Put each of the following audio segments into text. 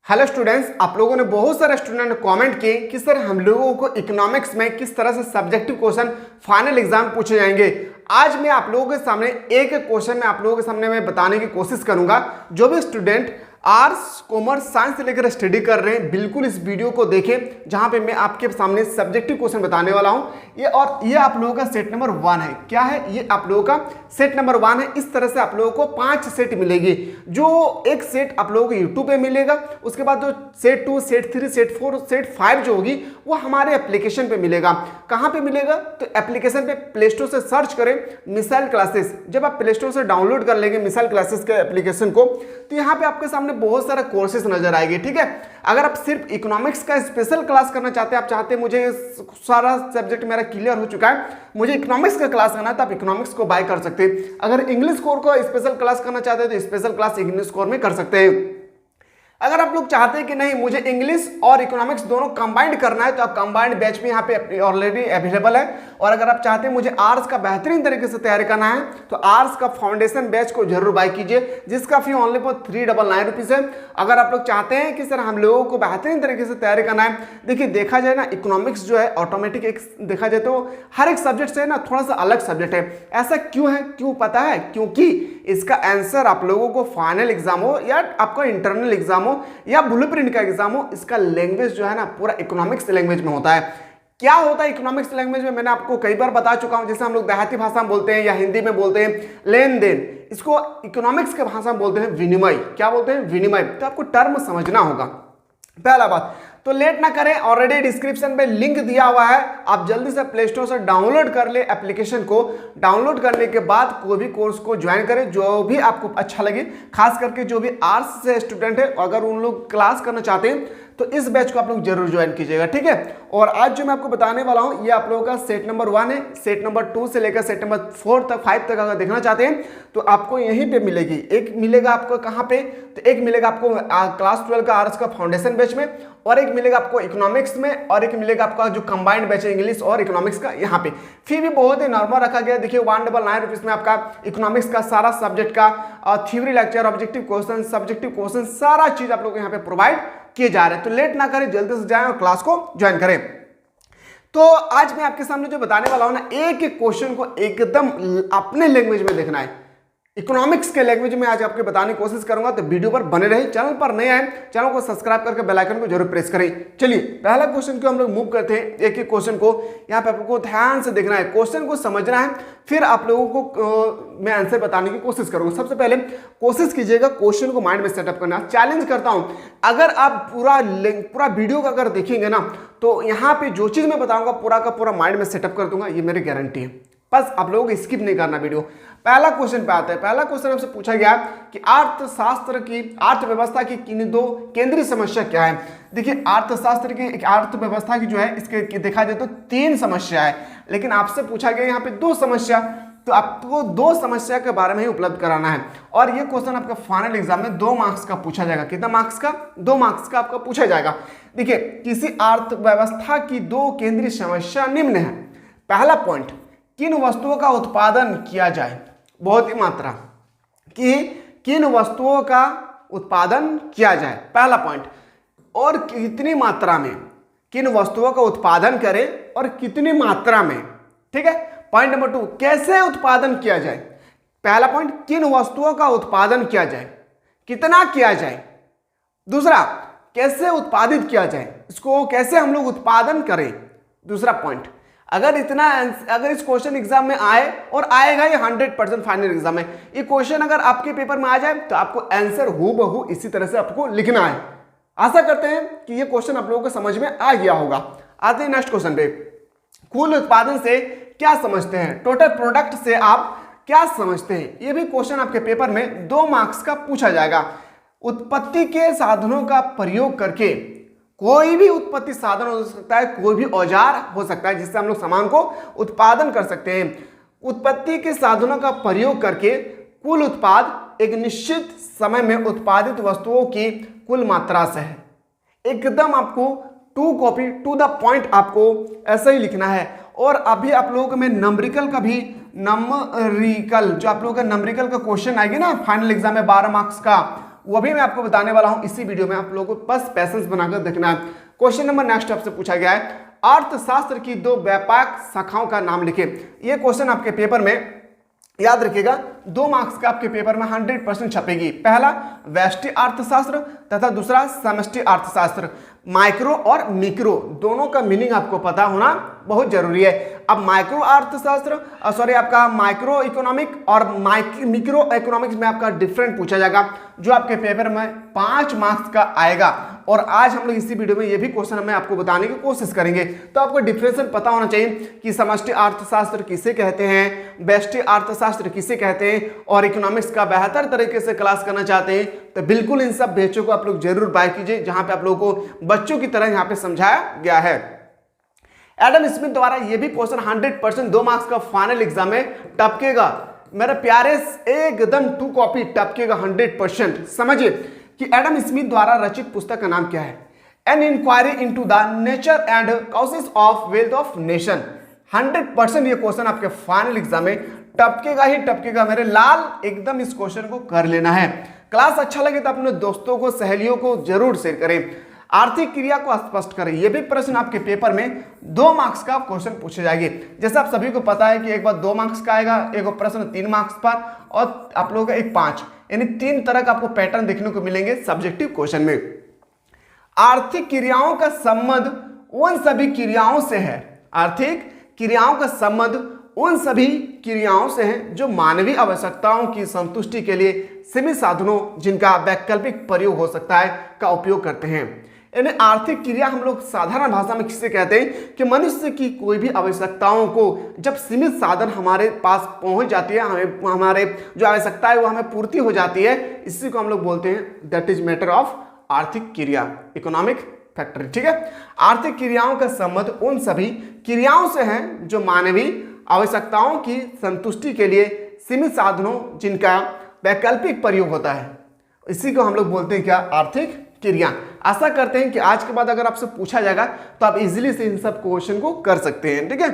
Hello students, आप लोगों ने बहुत सारे स्टूडेंट ने कमेंट किए कि सर हम लोगों को इकोनॉमिक्स में किस तरह से सब्जेक्टिव क्वेश्चन फाइनल एग्जाम पूछे जाएंगे। आज मैं आप लोगों के सामने एक क्वेश्चन में आप लोगों के सामने मैं बताने की कोशिश करूंगा। जो भी स्टूडेंट आर्ट्स कॉमर्स साइंस से लेकर स्टडी कर रहे हैं, बिल्कुल इस वीडियो को देखें जहां पे मैं आपके सामने सब्जेक्टिव क्वेश्चन बताने वाला हूं। ये आप लोगों का सेट नंबर 1 है। क्या है? ये आप लोगों का सेट नंबर 1 है। इस तरह से आप लोगों को 5 सेट मिलेगी। जो एक सेट आप लोगों को यूट्यूब पे मिलेगा, उसके बाद जो सेट 2 सेट 3 सेट 4 सेट 5 जो होगी वो हमारे एप्लीकेशन पे मिलेगा। कहां पे मिलेगा? तो एप्लीकेशन पे प्ले स्टोर से सर्च करें मिसाइल क्लासेस। जब आप प्ले स्टोर से डाउनलोड कर लेंगे मिसाइल क्लासेस के एप्लीकेशन को, तो यहाँ पे आपके सामने बहुत सारा कोर्सेज नजर आएगी। ठीक है, अगर आप सिर्फ इकोनॉमिक्स का स्पेशल क्लास करना चाहते हैं, आप चाहते हैं मुझे सारा सब्जेक्ट मेरा क्लियर हो चुका है, मुझे इकोनॉमिक्स का क्लास करना है, तो आप इकोनॉमिक्स को बाय कर सकते हैं। अगर इंग्लिश कोर को स्पेशल क्लास करना चाहते हैं तो स्पेशल क्लास इंग्लिश कोर में कर सकते हैं। अगर आप लोग चाहते हैं कि नहीं मुझे इंग्लिश और इकोनॉमिक्स दोनों कंबाइंड करना है, तो आप कंबाइंड बैच में यहाँ पे ऑलरेडी अवेलेबल है। और अगर आप चाहते हैं मुझे आर्ट्स का बेहतरीन तरीके से तैयारी करना है, तो आर्ट्स का फाउंडेशन बैच को जरूर बाय कीजिए, जिसका फी ओनली फॉर 399 रुपीज़ है। अगर आप लोग चाहते हैं कि सर हम लोगों को बेहतरीन तरीके से तैयारी करना है, देखिए देखा जाए ना, इकोनॉमिक्स जो है ऑटोमेटिक एक देखा जाए तो हर एक सब्जेक्ट से ना थोड़ा सा अलग सब्जेक्ट है। ऐसा क्यों है? क्यों पता है? क्योंकि इसका आंसर आप लोगों को फाइनल एग्जाम हो या आपका इंटरनल एग्जाम हो या ब्लूप्रिंट का एग्जाम हो, इसका लैंग्वेज जो है ना पूरा इकोनॉमिक्स लैंग्वेज में होता है। क्या होता है इकोनॉमिक्स लैंग्वेज में? मैंने आपको कई बार बता चुका हूं। जैसे हम लोग देहाती भाषा में बोलते हैं या हिंदी में बोलते हैं लेन देन, इसको इकोनॉमिक्स के भाषा में बोलते हैं विनिमय। क्या बोलते हैं? विनिमय। तो आपको टर्म समझना होगा। पहला बात तो लेट ना करें, ऑलरेडी डिस्क्रिप्शन में लिंक दिया हुआ है, आप जल्दी से प्ले स्टोर से डाउनलोड कर ले एप्लीकेशन को। डाउनलोड करने के बाद कोई भी कोर्स को ज्वाइन करें जो भी आपको अच्छा लगे, खास करके जो भी आर्ट्स से स्टूडेंट है, अगर उन लोग क्लास करना चाहते हैं तो इस बैच को आप लोग जरूर ज्वाइन कीजिएगा। ठीक है, और आज जो मैं आपको बताने वाला हूं ये आप लोगों का सेट नंबर 1 है। सेट नंबर 2 से लेकर सेट नंबर 4 तक 5 तक अगर देखना चाहते हैं तो आपको यहीं पे मिलेगी। एक मिलेगा आपको कहां पे? तो एक मिलेगा आपको क्लास 12 का आर्ट्स का फाउंडेशन बैच में, और एक मिलेगा आपको इकोनॉमिक्स में, और एक मिलेगा आपका जो कंबाइंड बैच है इंग्लिश और इकोनॉमिक्स का। यहाँ पे फी भी बहुत ही नॉर्मल रखा गया। देखिए 199 रुपीज में आपका इकोनॉमिक्स का सारा सब्जेक्ट का theory lecture, objective question, subjective question, सारा चीज आप लोग यहाँ पे प्रोवाइड किए जा रहे हैं। तो लेट ना करें, जल्दी से जाएं और क्लास को ज्वाइन करें। तो आज मैं आपके सामने जो बताने वाला हूं ना, एक एक क्वेश्चन को एकदम अपने लैंग्वेज में देखना है। इकोनॉमिक्स के लैंग्वेज में आज आपको बताने की कोशिश करूंगा, तो वीडियो पर बने रहे। चैनल पर नए आए, चैनल को सब्सक्राइब करके बेल आइकन को जरूर प्रेस करें। चलिए पहला क्वेश्चन को हम लोग मूव करते हैं। एक एक क्वेश्चन को यहाँ पे आपको ध्यान से देखना है, क्वेश्चन को समझना है, फिर आप लोगों को मैं आंसर बताने की कोशिश करूंगा। सबसे पहले कोशिश कीजिएगा क्वेश्चन को माइंड में सेटअप करना। चैलेंज करता हूं, अगर आप पूरा वीडियो का अगर देखेंगे ना, तो यहाँ पे जो चीज मैं बताऊंगा पूरा का पूरा माइंड में सेटअप कर दूंगा, ये मेरी गारंटी है। बस आप लोगों को स्किप नहीं करना वीडियो। पहला क्वेश्चन पे आते हैं। पहला क्वेश्चन हमसे पूछा गया कि अर्थशास्त्र की अर्थव्यवस्था की किन दो केंद्रीय समस्या क्या है। देखिए अर्थशास्त्र की अर्थव्यवस्था की जो है इसके देखा जाए तो 3 समस्या है, लेकिन आपसे पूछा गया यहाँ पे 2 समस्या, तो आपको 2 समस्या के बारे में ही उपलब्ध कराना है। और ये क्वेश्चन आपका फाइनल एग्जाम में 2 मार्क्स का पूछा जाएगा। कितना मार्क्स का? 2 मार्क्स का आपका पूछा जाएगा। देखिए किसी अर्थव्यवस्था की 2 केंद्रीय समस्या निम्न है। पहला पॉइंट, किन वस्तुओं का उत्पादन किया जाए? बहुत ही मात्रा कि किन वस्तुओं का उत्पादन किया जाए, पहला पॉइंट। और कितनी मात्रा में, किन वस्तुओं का उत्पादन करें और कितनी मात्रा में। ठीक है, पॉइंट नंबर 2, कैसे उत्पादन किया जाए। पहला पॉइंट, किन वस्तुओं का उत्पादन किया जाए, कितना किया जाए। दूसरा, कैसे उत्पादित किया जाए, इसको कैसे हम लोग उत्पादन करें। दूसरा पॉइंट, अगर इस क्वेश्चन एग्जाम में आए, और आएगा ये 100% फाइनल एग्जाम में, ये क्वेश्चन अगर आपके पेपर में आ जाए तो आपको आंसर हूबहू इसी तरह से आपको लिखना है। आशा करते हैं कि ये क्वेश्चन आप लोगों को समझ में आ गया होगा। आते हैं नेक्स्ट क्वेश्चन पे। कुल उत्पादन से क्या समझते हैं? टोटल प्रोडक्ट से आप क्या समझते हैं? ये भी क्वेश्चन आपके पेपर में 2 मार्क्स का पूछा जाएगा। उत्पत्ति के साधनों का प्रयोग करके, कोई भी उत्पत्ति साधन हो सकता है, कोई भी औजार हो सकता है जिससे हम लोग सामान को उत्पादन कर सकते हैं। उत्पत्ति के साधनों का प्रयोग करके कुल उत्पाद एक निश्चित समय में उत्पादित वस्तुओं की कुल मात्रा से है। एकदम आपको to copy to the point आपको ऐसा ही लिखना है। और अभी आप लोगों को मैं नंबरिकल का भी जो आप लोगों का नंबरिकल का क्वेश्चन आएगी ना फाइनल एग्जाम में 12 मार्क्स का, वो भी मैं आपको बताने वाला हूं इसी वीडियो में। आप लोगों को बस पैसेंस बनाकर देखना है। क्वेश्चन नंबर नेक्स्ट आपसे पूछा गया है, अर्थशास्त्र की दो व्यापक शाखाओं का नाम लिखे। ये क्वेश्चन आपके पेपर में याद रखिएगा, 2 मार्क्स का आपके पेपर में 100% छपेगी। पहला व्यष्टि अर्थशास्त्र तथा दूसरा समष्टि अर्थशास्त्र। माइक्रो और मिक्रो दोनों का मीनिंग आपको पता होना बहुत जरूरी है। अब माइक्रो अर्थशास्त्र आपका माइक्रो इकोनॉमिक और मिक्रो इकोनॉमिक्स में आपका डिफरेंट पूछा जाएगा, जो आपके पेपर में 5 मार्क्स का आएगा। और आज हम लोग इसी वीडियो में ये भी क्वेश्चन मैं आपको बताने की कोशिश करेंगे। तो आपको डिफरेंशिएशन पता होना चाहिए कि समष्टि अर्थशास्त्र किसे कहते हैं, व्यष्टि अर्थशास्त्र किसे कहते हैं, और इकोनॉमिक्स का बेहतर तरीके से क्लास करना चाहते हैं तो बिल्कुल इन सब बैचों को आप लोग जरूर बाय कीजिए, जहां पे आप लोगों को बच्चों की तरह यहाँ पे समझाया गया है। एडम स्मिथ द्वारा ये भी क्वेश्चन 100% 2 मार्क्स का फाइनल एग्जाम में टपकेगा। मेरे प्यारे एकदम 2 कॉपी टपकेगा 100%। समझिए कि एडम स्मिथ द्वारा रचित पुस्तक का नाम क्या है, an inquiry into the nature and causes of wealth of nation. 100% ये क्वेश्चन आपके फाइनल एग्जाम में टपकेगा ही टपकेगा। मेरे लाल एकदम इस क्वेश्चन को कर लेना है। क्लास अच्छा लगे तो अपने दोस्तों को, सहेलियों को जरूर शेयर करें। आर्थिक क्रिया को स्पष्ट करें। यह भी प्रश्न आपके पेपर में 2 मार्क्स का क्वेश्चन पूछे जाएंगे। जैसे आप सभी को पता है कि एक बार 2 मार्क्स का आएगा, एक प्रश्न 3 मार्क्स पर, और आप लोगों का एक 5, यानी 3 तरह का आपको पैटर्न देखने को मिलेंगे सब्जेक्टिव क्वेश्चन में। आर्थिक क्रियाओं का संबंध उन सभी क्रियाओं से है, आर्थिक क्रियाओं का संबंध उन सभी क्रियाओं से है जो मानवीय आवश्यकताओं की संतुष्टि के लिए सीमित साधनों, जिनका वैकल्पिक प्रयोग हो सकता है, का उपयोग करते हैं। यानी आर्थिक क्रिया हम लोग साधारण भाषा में किसे कहते हैं कि मनुष्य की कोई भी आवश्यकताओं को जब सीमित साधन हमारे पास पहुंच जाती है, हमारे जो आवश्यकता है वो हमें पूर्ति हो जाती है, इसी को हम लोग बोलते हैं दैट इज मैटर ऑफ आर्थिक क्रिया, इकोनॉमिक फैक्टर। ठीक है, आर्थिक क्रियाओं का संबंध उन सभी क्रियाओं से है जो मानवीय आवश्यकताओं की संतुष्टि के लिए सीमित साधनों, जिनका वैकल्पिक प्रयोग होता है, इसी को हम लोग बोलते हैं क्या, आर्थिक क्रिया। आशा करते हैं कि आज के बाद अगर आपसे पूछा जाएगा तो आप इजीली से इन सब क्वेश्चन को कर सकते हैं। ठीक है,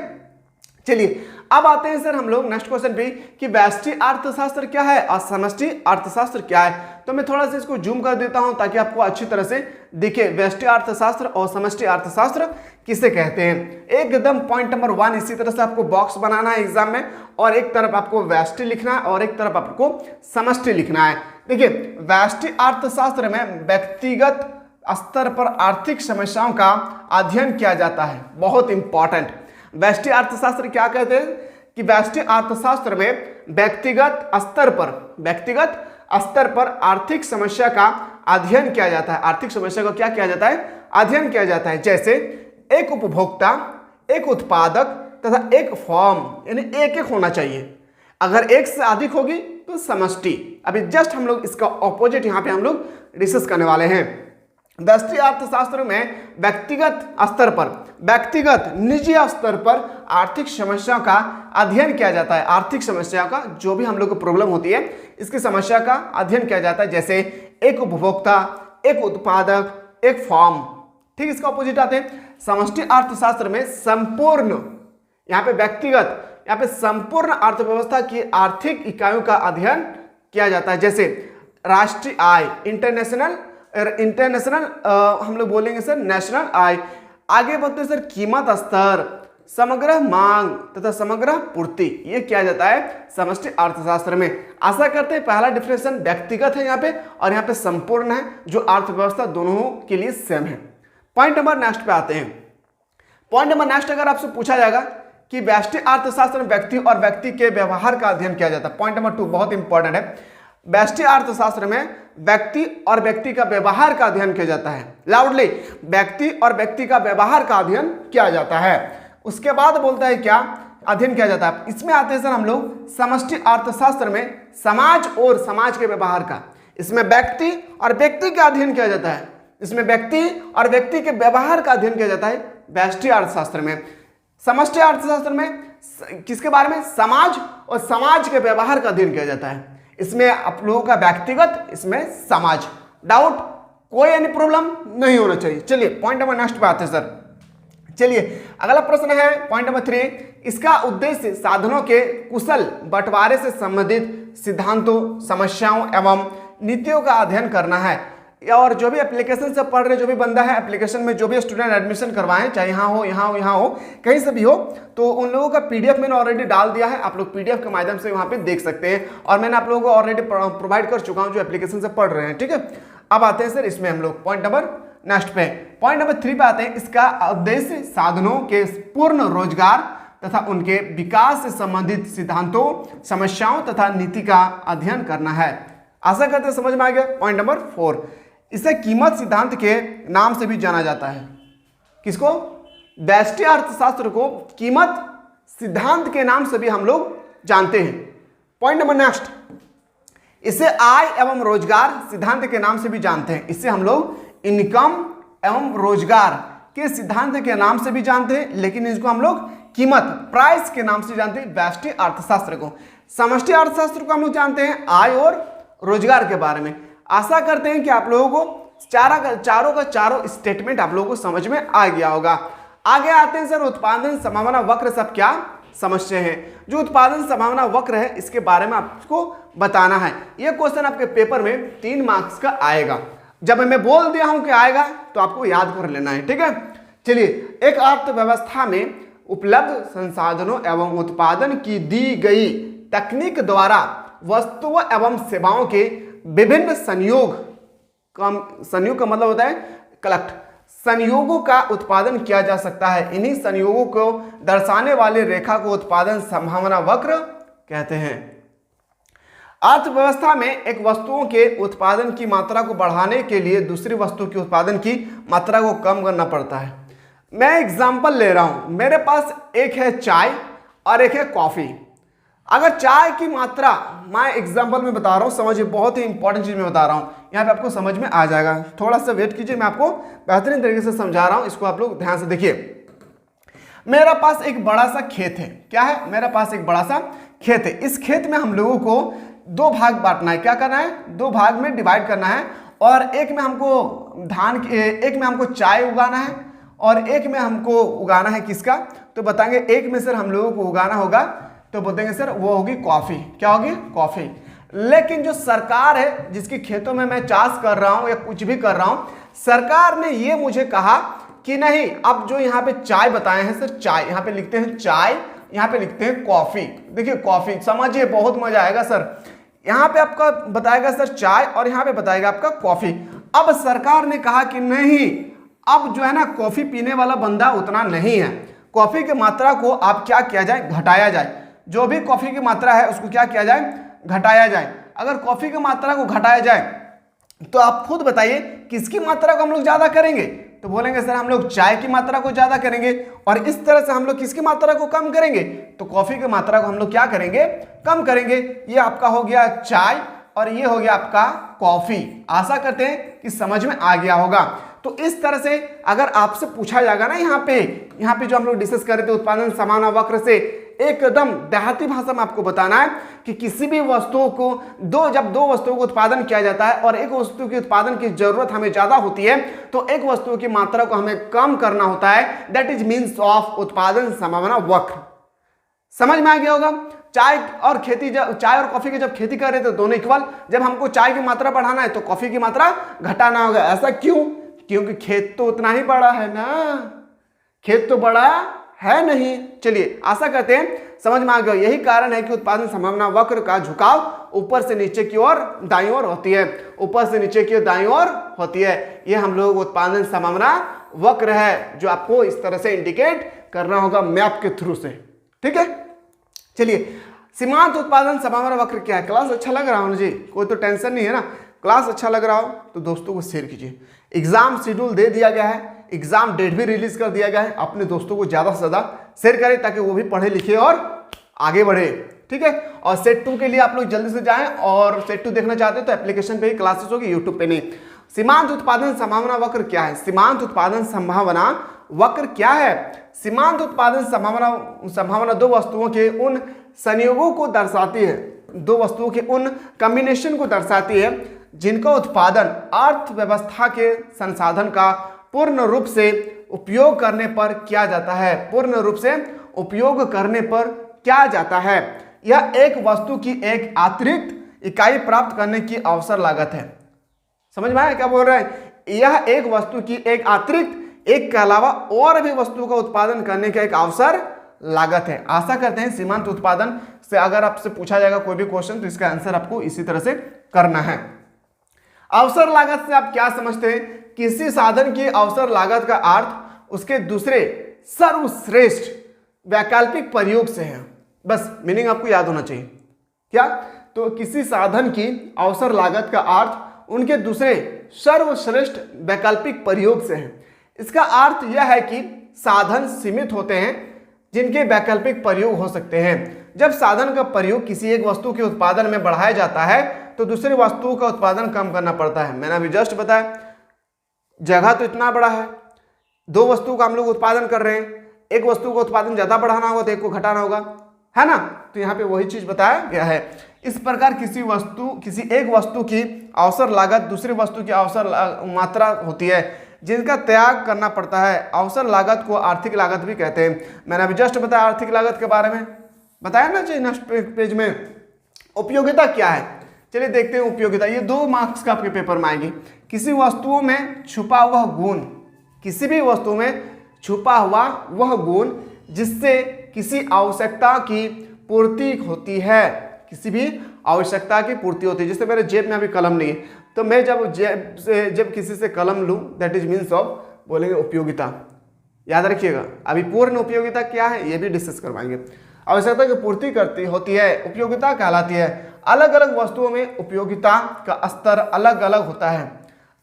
चलिए अब आते हैं सर हम लोग नेक्स्ट क्वेश्चन पे कि व्यष्टि अर्थशास्त्र क्या है और समष्टि अर्थशास्त्र क्या है। तो मैं थोड़ा सा इसको जूम कर देता हूं ताकि आपको अच्छी तरह से दिखे व्यष्टि अर्थशास्त्र और समष्टि अर्थशास्त्र किसे कहते हैं। एकदम पॉइंट नंबर 1 इसी तरह से आपको बॉक्स बनाना है एग्जाम में, और एक तरफ आपको व्यष्टि लिखना है और एक तरफ आपको समष्टि लिखना है। देखिए, व्यष्टि अर्थशास्त्र में व्यक्तिगत स्तर पर आर्थिक समस्याओं का अध्ययन किया जाता है। बहुत इंपॉर्टेंट, व्यष्टि अर्थशास्त्र क्या कहते हैं कि व्यष्टि अर्थशास्त्र में व्यक्तिगत स्तर पर आर्थिक समस्या का अध्ययन किया जाता है। आर्थिक समस्या को क्या किया जाता है, अध्ययन किया जाता है। जैसे एक उपभोक्ता, एक उत्पादक तथा एक फॉर्म, यानी एक होना चाहिए। अगर एक से अधिक होगी तो समष्टि। अभी जस्ट हम लोग इसका ऑपोजिट यहां पे हम लोग डिस्कस करने वाले हैं। व्यष्टि अर्थशास्त्र में व्यक्तिगत स्तर पर, व्यक्तिगत निजी स्तर पर आर्थिक समस्या का अध्ययन किया जाता है। आर्थिक समस्या का जो भी हम लोग को प्रॉब्लम होती है, इसकी समस्या का अध्ययन किया जाता है। जैसे एक उपभोक्ता, एक उत्पादक, एक फॉर्म। ठीक, इसका ऑपोजिट आते हैं समष्टि अर्थशास्त्र में संपूर्ण, यहाँ पे व्यक्तिगत, यहाँ पे संपूर्ण अर्थव्यवस्था की आर्थिक इकाइयों का अध्ययन किया जाता है। जैसे राष्ट्रीय आय, इंटरनेशनल हम लोग बोलेंगे सर नेशनल आय। आगे बढ़ते सर कीमत स्तर, समग्र मांग तथा समग्र पूर्ति, ये किया जाता है समष्टि अर्थशास्त्र में। आशा करते हैं पहला डिफरेंशिएशन व्यक्तिगत है यहाँ पे, और यहाँ पे संपूर्ण है, जो अर्थव्यवस्था दोनों के लिए सेम है। पॉइंट नंबर नेक्स्ट पे आते हैं। पॉइंट नंबर नेक्स्ट अगर आपसे पूछा जाएगा कि व्यष्टि अर्थशास्त्र में व्यक्ति और व्यक्ति के व्यवहार का अध्ययन किया जाता है। पॉइंट नंबर 2 बहुत इंपॉर्टेंट है। व्यष्टि अर्थशास्त्र में व्यक्ति और व्यक्ति का व्यवहार का अध्ययन किया जाता है। लाउडली, व्यक्ति और व्यक्ति का व्यवहार का अध्ययन किया जाता है। उसके बाद बोलता है क्या, अध्ययन किया जाता है। इसमें आते हैं सर हम लोग समष्टि अर्थशास्त्र में समाज और समाज के व्यवहार का। इसमें व्यक्ति और व्यक्ति का अध्ययन किया जाता है। इसमें व्यक्ति और व्यक्ति के व्यवहार का अध्ययन किया जाता है व्यष्टि अर्थशास्त्र में। समष्टि अर्थशास्त्र में किसके बारे में, समाज और समाज के व्यवहार का अध्ययन किया जाता है। इसमें आप लोगों का व्यक्तिगत, इसमें समाज। डाउट, कोई यानी प्रॉब्लम नहीं होना चाहिए। चलिए पॉइंट नंबर नेक्स्ट पे आते हैं सर। चलिए अगला प्रश्न है पॉइंट नंबर 3। इसका उद्देश्य साधनों के कुशल बंटवारे से संबंधित सिद्धांतों, समस्याओं एवं नीतियों का अध्ययन करना है। और जो भी एप्लीकेशन से पढ़ रहे जो भी बंदा है, एप्लीकेशन में जो भी स्टूडेंट एडमिशन करवाएं, चाहे यहाँ हो, यहाँ हो, कहीं से भी हो, तो उन लोगों का पीडीएफ मैंने ऑलरेडी डाल दिया है। आप लोग पीडीएफ के माध्यम से वहाँ पे देख सकते हैं, और मैंने आप लोगों को ऑलरेडी प्रोवाइड कर चुका हूँ जो एप्लीकेशन से पढ़ रहे हैं। ठीक है, अब आते हैं सर इसमें हम लोग पॉइंट नंबर नेक्स्ट पे, पॉइंट नंबर 3 पे आते हैं। इसका उद्देश्य साधनों के पूर्ण रोजगार तथा उनके विकास से संबंधित सिद्धांतों, समस्याओं तथा नीति का अध्ययन करना है। आशा करते हैं समझ में आ गया। पॉइंट नंबर 4, इसे कीमत सिद्धांत के नाम से भी जाना जाता है। किसको? व्यष्टि अर्थशास्त्र को कीमत सिद्धांत के नाम से भी हम लोग जानते हैं। पॉइंट नंबर नेक्स्ट, इसे आय एवं रोजगार सिद्धांत के नाम से भी जानते हैं। इससे हम लोग इनकम एवं रोजगार के सिद्धांत के नाम से भी जानते हैं, लेकिन इसको हम लोग कीमत, प्राइस के नाम से जानते हैं। व्यष्टि अर्थशास्त्र को, समष्टि अर्थशास्त्र को हम लोग जानते हैं आय और रोजगार के बारे में। आशा करते हैं कि आप लोगों को चारों का चारों स्टेटमेंट आप लोगों को समझ में आ गया होगा। आगे आते हैं सर, उत्पादन संभावना वक्र सब क्या समझते हैं। जो उत्पादन संभावना वक्र है इसके बारे में आपको बताना है। यह क्वेश्चन आपके पेपर में 3 मार्क्स का आएगा। जब मैं बोल दिया हूं कि आएगा तो आपको याद कर लेना है। ठीक है, चलिए, एक अर्थव्यवस्था में उपलब्ध संसाधनों एवं उत्पादन की दी गई तकनीक द्वारा वस्तुओं एवं सेवाओं के विभिन्न संयोग का मतलब होता है कलेक्ट, संयोगों का उत्पादन किया जा सकता है। इन्हीं संयोगों को दर्शाने वाले रेखा को उत्पादन संभावना वक्र कहते हैं। अर्थव्यवस्था में एक वस्तुओं के उत्पादन की मात्रा को बढ़ाने के लिए दूसरी वस्तु के उत्पादन की मात्रा को कम करना पड़ता है। मैं एग्जांपल ले रहा हूं, मेरे पास एक है चाय और एक है कॉफी। अगर चाय की मात्रा, मैं एग्जांपल में बता रहा हूं, समझिए, बहुत ही इंपॉर्टेंट चीज मैं बता रहा हूं, यहां पे आपको समझ में आ जाएगा। थोड़ा सा वेट कीजिए, मैं आपको बेहतरीन तरीके से समझा रहा हूं, इसको आप लोग ध्यान से देखिए। मेरा पास एक बड़ा सा खेत है। क्या है? मेरा पास एक बड़ा सा खेत है। इस खेत में हम लोगों को 2 भाग बांटना है। क्या करना है? 2 भाग में डिवाइड करना है, और एक में हमको एक में हमको चाय उगाना है, और एक में हमको उगाना है किसका? तो बताएंगे एक में सर हम लोगों को उगाना होगा, तो बोलेंगे सर वो होगी कॉफी। क्या होगी? कॉफी। लेकिन जो सरकार है जिसके खेतों में मैं चाष कर रहा हूं या कुछ भी कर रहा हूं, सरकार ने ये मुझे कहा कि नहीं, अब जो यहाँ पे चाय बताए हैं सर, चाय यहाँ पे लिखते हैं चाय, यहाँ पे लिखते हैं कॉफी। देखिए कॉफी, समझिए, बहुत मजा आएगा सर। यहाँ पे आपका बताएगा सर चाय और यहाँ पे बताएगा आपका कॉफी। अब सरकार ने कहा कि नहीं, अब जो है ना कॉफी पीने वाला बंदा उतना नहीं है, कॉफी की मात्रा को आप क्या किया जाए? घटाया जाए। जो भी कॉफी की मात्रा है उसको क्या किया जाए? घटाया जाए। अगर कॉफी की मात्रा को घटाया जाए तो आप खुद बताइए किसकी मात्रा को हम लोग ज्यादा करेंगे? तो बोलेंगे सर हम लोग चाय की मात्रा को ज्यादा करेंगे, और इस तरह से हम लोग किसकी मात्रा को कम करेंगे? तो कॉफी की मात्रा को हम लोग क्या करेंगे? कम करेंगे। ये आपका हो गया चाय और ये हो गया आपका कॉफी। आशा करते हैं कि समझ में आ गया होगा। तो इस तरह से अगर आपसे पूछा जाएगा ना, यहाँ पे जो हम लोग डिस्कस कर रहे थे उत्पादन संभावना वक्र से, एकदम देहाती भाषा में आपको बताना है कि किसी भी वस्तुओं को जब 2 वस्तुओं को उत्पादन किया जाता है और एक वस्तु के उत्पादन की जरूरत हमें ज्यादा होती है, तो एक वस्तु की मात्रा को हमें कम करना होता है। दैट इज मीन्स ऑफ उत्पादन संभावना वक्र। समझ में आ गया होगा। चाय और कॉफी की जब खेती कर रहे थे दोनों इक्वल, जब हमको चाय की मात्रा बढ़ाना है तो कॉफी की मात्रा घटाना होगा। ऐसा क्यों? क्योंकि खेत तो उतना ही बड़ा है ना, खेत तो बड़ा है नहीं। चलिए, आशा करते हैं समझ में आ गया। यही कारण है कि उत्पादन संभावना वक्र का झुकाव ऊपर से नीचे की ओर दाईं ओर होती है, ऊपर से नीचे की ओर दाईं ओर होती है। ये हम लोग उत्पादन संभावना वक्र है जो आपको इस तरह से इंडिकेट करना होगा मैप के थ्रू से। ठीक है, चलिए, सीमांत उत्पादन संभावना वक्र क्या है? क्लास अच्छा लग रहा हो ना जी? कोई तो टेंशन नहीं है ना? क्लास अच्छा लग रहा हो तो दोस्तों को शेयर कीजिए। एग्जाम शेड्यूल दे दिया गया है, एग्जाम डेट भी रिलीज कर दिया गया है। अपने दोस्तों को ज्यादा से ज्यादा शेयर करें ताकि वो भी पढ़े लिखे और आगे बढ़े। ठीक है, और सेट 2 के लिए आप लोग जल्दी से जाएं, और सेट 2 देखना चाहते हैं तो एप्लीकेशन पे ही क्लासेस होगी, यूट्यूब पे नहीं। सीमांत उत्पादन संभावना वक्र क्या है? सीमांत उत्पादन संभावना वक्र क्या है? सीमांत उत्पादन संभावना 2 वस्तुओं के उन संयोगों को दर्शाती है, 2 वस्तुओं के उन कॉम्बिनेशन को दर्शाती है जिनका उत्पादन अर्थव्यवस्था के संसाधन का पूर्ण रूप से उपयोग करने पर किया जाता है। पूर्ण रूप से उपयोग करने पर क्या जाता है? यह एक वस्तु की एक अतिरिक्त इकाई प्राप्त करने की अवसर लागत है। समझ में आया क्या बोल रहे हैं? यह एक वस्तु की एक अतिरिक्त एक के अलावा और भी वस्तु का उत्पादन करने का एक अवसर लागत है। आशा करते हैं सीमांत उत्पादन से अगर आपसे पूछा जाएगा कोई भी क्वेश्चन तो इसका आंसर आपको इसी तरह से करना है। अवसर लागत से आप क्या समझते हैं? किसी साधन की अवसर लागत का अर्थ उसके दूसरे सर्वश्रेष्ठ वैकल्पिक प्रयोग से है। बस मीनिंग आपको याद होना चाहिए। क्या? तो किसी साधन की अवसर लागत का अर्थ उनके दूसरे सर्वश्रेष्ठ वैकल्पिक प्रयोग से है। इसका अर्थ यह है कि साधन सीमित होते हैं जिनके वैकल्पिक प्रयोग हो सकते हैं। जब साधन का प्रयोग किसी एक वस्तु के उत्पादन में बढ़ाया जाता है तो दूसरी वस्तुओं का उत्पादन कम करना पड़ता है। मैंने अभी जस्ट बताया, जगह तो इतना बड़ा है, दो वस्तु का हम लोग उत्पादन कर रहे हैं, एक वस्तु का उत्पादन ज्यादा बढ़ाना होगा तो एक को घटाना होगा, है ना? तो यहाँ पे वही चीज बताया गया है। इस प्रकार किसी एक वस्तु की अवसर लागत दूसरी वस्तु की अवसर मात्रा होती है जिनका त्याग करना पड़ता है। अवसर लागत को आर्थिक लागत भी कहते हैं। मैंने अभी जस्ट बताया आर्थिक लागत के बारे में, बताया ना चाहिए नेक्स्ट पेज में। उपयोगिता क्या है? चलिए देखते हैं उपयोगिता। ये 2 मार्क्स का आपके पेपर में आएगी। किसी वस्तुओं में छुपा हुआ गुण, किसी भी वस्तु में छुपा हुआ वह गुण जिससे किसी आवश्यकता की पूर्ति होती है। किसी भी आवश्यकता की पूर्ति होती है। जैसे मेरे जेब में अभी कलम नहीं है तो मैं जब किसी से कलम लूँ दैट इज मीन्स ऑफ बोलेंगे उपयोगिता। याद रखिएगा। अभी पूर्ण उपयोगिता क्या है ये भी डिस्कस करवाएंगे। आवश्यकता की पूर्ति करती होती है, उपयोगिता कहलाती है। अलग अलग वस्तुओं में उपयोगिता का स्तर अलग अलग होता है।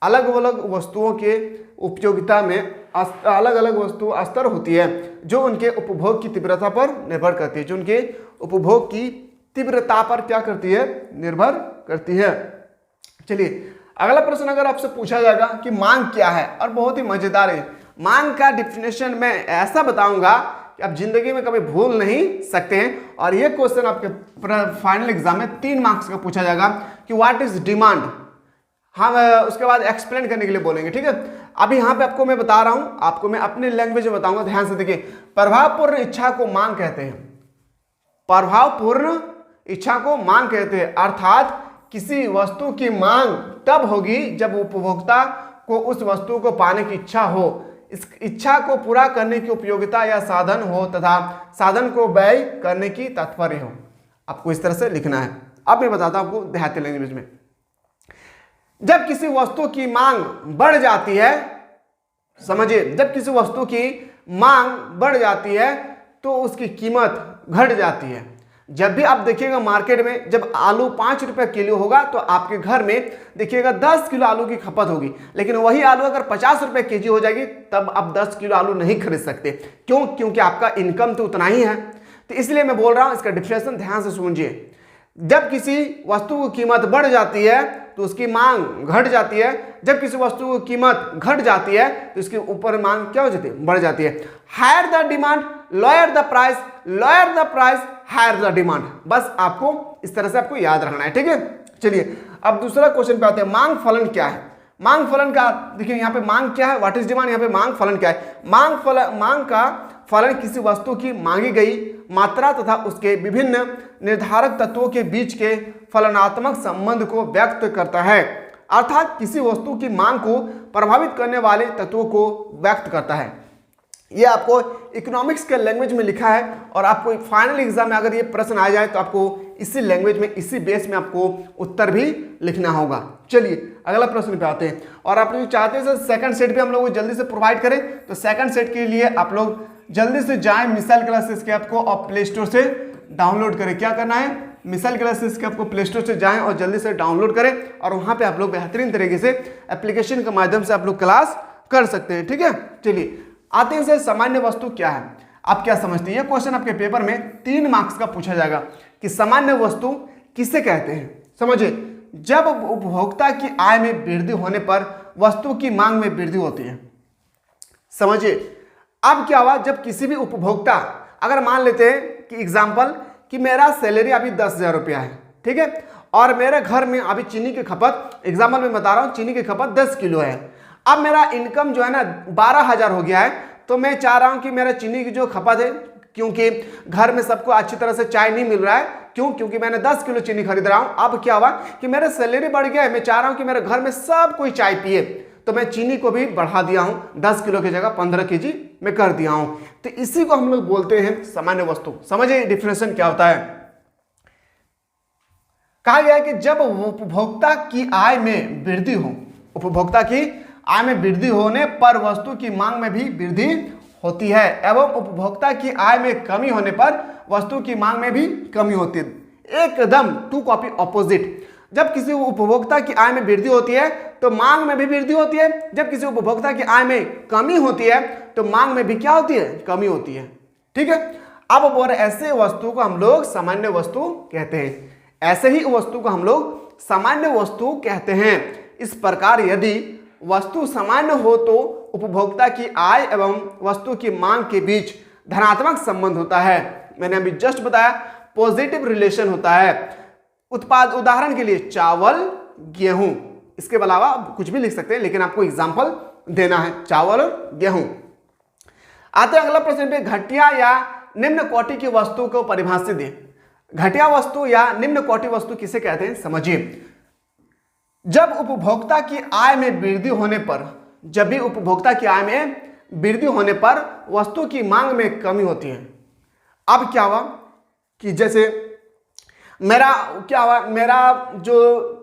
अलग अलग वस्तुओं के उपयोगिता में अलग अलग वस्तु स्तर होती है जो उनके उपभोग की तीव्रता पर निर्भर करती है। जो उनके उपभोग की तीव्रता पर क्या करती है? निर्भर करती है। चलिए अगला प्रश्न अगर आपसे पूछा जाएगा कि मांग क्या है, और बहुत ही मजेदार है। मांग का डिफिनेशन मैं ऐसा बताऊंगा कि आप जिंदगी में कभी भूल नहीं सकते हैं। और ये क्वेश्चन आपके फाइनल एग्जाम में 3 मार्क्स का पूछा जाएगा कि व्हाट इज डिमांड। हम उसके बाद एक्सप्लेन करने के लिए बोलेंगे, ठीक है? अभी यहाँ पे आपको मैं बता रहा हूँ, आपको मैं अपने लैंग्वेज में बताऊंगा, ध्यान से देखिए। प्रभावपूर्ण इच्छा को मांग कहते हैं। प्रभावपूर्ण इच्छा को मांग कहते हैं, अर्थात किसी वस्तु की मांग तब होगी जब उपभोक्ता को उस वस्तु को पाने की इच्छा हो। इस इच्छा को पूरा करने की उपयोगिता या साधन हो तथा साधन को व्यय करने की तात्पर्य हो। आपको इस तरह से लिखना है। अब मैं बताता हूं आपको देहाती लैंग्वेज में। जब किसी वस्तु की मांग बढ़ जाती है, समझिए, जब किसी वस्तु की मांग बढ़ जाती है तो उसकी कीमत घट जाती है। जब भी आप देखिएगा मार्केट में जब आलू 5 रुपये किलो होगा तो आपके घर में देखिएगा 10 किलो आलू की खपत होगी। लेकिन वही आलू अगर 50 रुपये केजी हो जाएगी तब आप 10 किलो आलू नहीं खरीद सकते। क्यों? क्योंकि आपका इनकम तो उतना ही है। तो इसलिए मैं बोल रहा हूं, इसका डिफिनेशन ध्यान से सुनिए। जब किसी वस्तु की कीमत बढ़ जाती है तो उसकी मांग घट जाती है। जब किसी वस्तु की कीमत घट जाती है तो इसके ऊपर मांग क्या हो जाती है? बढ़ जाती है। Higher the demand lower the price, lower the price higher the demand. बस आपको इस तरह से आपको याद रखना है, ठीक है? चलिए अब दूसरा क्वेश्चन पे आते हैं। मांग फलन क्या है? मांग फलन का देखिए, यहाँ पे मांग क्या है, व्हाट इज डिमांड, यहाँ पे मांग फलन क्या है? मांग का फलन किसी वस्तु की मांगी गई मात्रा तथा उसके विभिन्न निर्धारक तत्वों के बीच के फलनात्मक संबंध को व्यक्त करता है। अर्थात किसी वस्तु की मांग को प्रभावित करने वाले तत्वों को व्यक्त करता है। ये आपको इकोनॉमिक्स के लैंग्वेज में लिखा है और आपको फाइनल एग्जाम में अगर ये प्रश्न आ जाए तो आपको इसी लैंग्वेज में, इसी बेस में आपको उत्तर भी लिखना होगा। चलिए अगला प्रश्न पे आते हैं। और आप लोग चाहते हैं सेकंड सेट भी हम लोग जल्दी से प्रोवाइड करें तो सेकंड सेट के लिए आप लोग जल्दी से जाएं मिसाइल क्लासेस के आपको और प्ले स्टोर से डाउनलोड करें। क्या करना है? मिसाइल क्लासेस के आपको प्ले स्टोर से जाएं और जल्दी से डाउनलोड करें और वहां पे आप लोग बेहतरीन तरीके से एप्लीकेशन के माध्यम से आप लोग क्लास कर सकते हैं, ठीक है? चलिए आते हैं सामान्य वस्तु क्या है। आप क्या समझते हैं? ये क्वेश्चन आपके पेपर में 3 मार्क्स का पूछा जाएगा कि सामान्य वस्तु किसे कहते हैं। समझिए, जब उपभोक्ता की आय में वृद्धि होने पर वस्तु की मांग में वृद्धि होती है। समझिए, अब क्या हुआ, जब किसी भी उपभोक्ता, अगर मान लेते हैं कि एग्जाम्पल कि मेरा सैलरी अभी 10,000 रुपया है, ठीक है, और मेरे घर में अभी चीनी की खपत, एग्जाम्पल में बता रहा हूं, चीनी की खपत 10 किलो है। अब मेरा इनकम जो है ना 12,000 हो गया है, तो मैं चाह रहा हूं कि मेरा चीनी की जो खपत है, क्योंकि घर में सबको अच्छी तरह से चाय नहीं मिल रहा है, क्यों? क्योंकि मैंने 10 किलो चीनी खरीद रहा हूं। अब क्या हुआ कि मेरा सैलरी बढ़ गया है, मैं चाह रहा हूं कि मेरे घर में सब कोई चाय पिए, तो मैं चीनी को भी बढ़ा दिया हूं, 10 किलो की जगह 15 केजी मैं कर दिया हूं। तो इसी को हम लोग बोलते हैं सामान्य वस्तु। समझिए डिफिनेशन क्या होता है। कहा गया है कि जब उपभोक्ता की आय में वृद्धि हो, उपभोक्ता की आय में वृद्धि होने पर वस्तु की मांग में भी वृद्धि होती है, एवं उपभोक्ता की आय में कमी होने पर वस्तु की मांग में भी कमी होती है। एकदम टू कॉपी ऑपोजिट। जब किसी उपभोक्ता की आय में वृद्धि होती है तो मांग में भी वृद्धि होती है, जब किसी उपभोक्ता की आय में कमी होती है तो मांग में भी क्या होती है? कमी होती है। ठीक है। अब और ऐसे वस्तु को हम लोग सामान्य वस्तु कहते हैं। ऐसे ही वस्तु को हम लोग सामान्य वस्तु कहते हैं। इस प्रकार यदि वस्तु सामान्य हो तो उपभोक्ता की आय एवं वस्तु की मांग के बीच धनात्मक संबंध होता है। मैंने अभी जस्ट बताया पॉजिटिव रिलेशन होता है। उत्पाद उदाहरण के लिए चावल, गेहूं, इसके अलावा कुछ भी लिख सकते हैं, लेकिन आपको एग्जांपल देना है चावल और गेहूं। आते अगला प्रश्न पे, घटिया या निम्न कोटि की वस्तु को परिभाषित दें। घटिया वस्तु या निम्न कोटि वस्तु किसे कहते हैं समझिए। जब उपभोक्ता की आय में वृद्धि होने पर, जब भी उपभोक्ता की आय में वृद्धि होने पर वस्तु की मांग में कमी होती है। अब क्या हुआ कि जैसे मेरा जो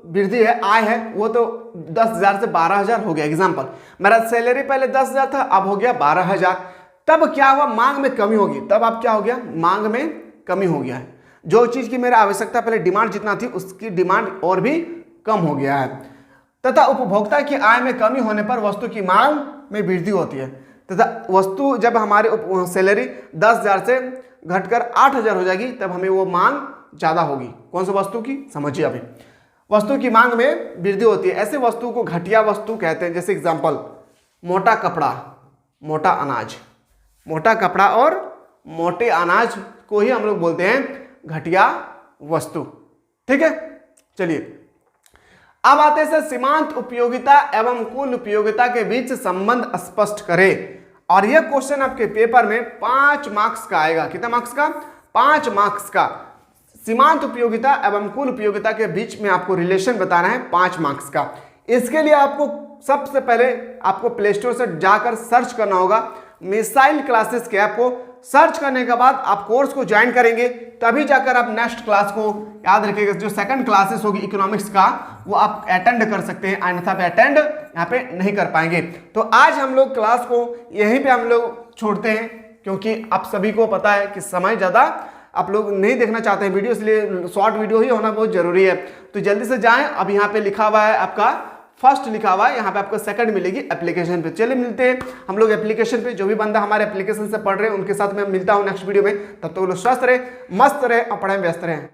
वृद्धि है, आय है, वो तो 10,000 से 12,000 हो गया। एग्जाम्पल, मेरा सैलरी पहले 10,000 था, अब हो गया 12,000। तब क्या हुआ? मांग में कमी होगी। तब अब क्या हो गया? मांग में कमी हो गया है। जो चीज की मेरा आवश्यकता पहले डिमांड जितना थी उसकी डिमांड और भी कम हो गया है। तथा उपभोक्ता की आय में कमी होने पर वस्तु की मांग में वृद्धि होती है। तथा वस्तु जब हमारी सैलरी 10,000 से घटकर 8,000 हो जाएगी तब हमें वो मांग ज्यादा होगी। कौन सी वस्तु की? समझिए अभी। वस्तु की मांग में वृद्धि होती है। ऐसे वस्तु को घटिया वस्तु कहते हैं। जैसे एग्जांपल, मोटा कपड़ा, मोटा अनाज। मोटा कपड़ा और मोटे अनाज को ही हम लोग बोलते हैं घटिया वस्तु। ठीक है। चलिए अब आते हैं सीमांत उपयोगिता एवं कुल उपयोगिता के बीच संबंध स्पष्ट करें। और यह क्वेश्चन आपके पेपर में 5 मार्क्स का आएगा। कितना मार्क्स का? 5 मार्क्स का। सीमांत उपयोगिता एवं कुल उपयोगिता के बीच में आपको रिलेशन बताना है 5 मार्क्स का। इसके लिए आपको सबसे पहले आपको प्ले स्टोर से जाकर सर्च करना होगा मिसाइल क्लासेस के ऐप को। सर्च करने के बाद आप कोर्स को ज्वाइन करेंगे, तभी जाकर आप नेक्स्ट क्लास को, याद रखिएगा, जो सेकंड क्लासेस होगी इकोनॉमिक्स का, वो आप अटेंड कर सकते हैं। अन्यथा पे अटेंड यहाँ पे नहीं कर पाएंगे। तो आज हम लोग क्लास को यहीं पे हम लोग छोड़ते हैं, क्योंकि आप सभी को पता है कि समय ज़्यादा आप लोग नहीं देखना चाहते हैं वीडियो, इसलिए शॉर्ट वीडियो ही होना बहुत जरूरी है। तो जल्दी से जाएं। अब यहाँ पे लिखा हुआ है आपका फर्स्ट, लिखा हुआ है यहाँ पे आपको सेकंड मिलेगी एप्लीकेशन पे। चलिए मिलते हैं हम लोग एप्लीकेशन पे। जो भी बंदा हमारे एप्लीकेशन से पढ़ रहे हैं उनके साथ मैं मिलता हूँ नेक्स्ट वीडियो में। तब तक लोग स्वस्थ रहे, मस्त रहे और पढ़ाई में व्यस्त रहे।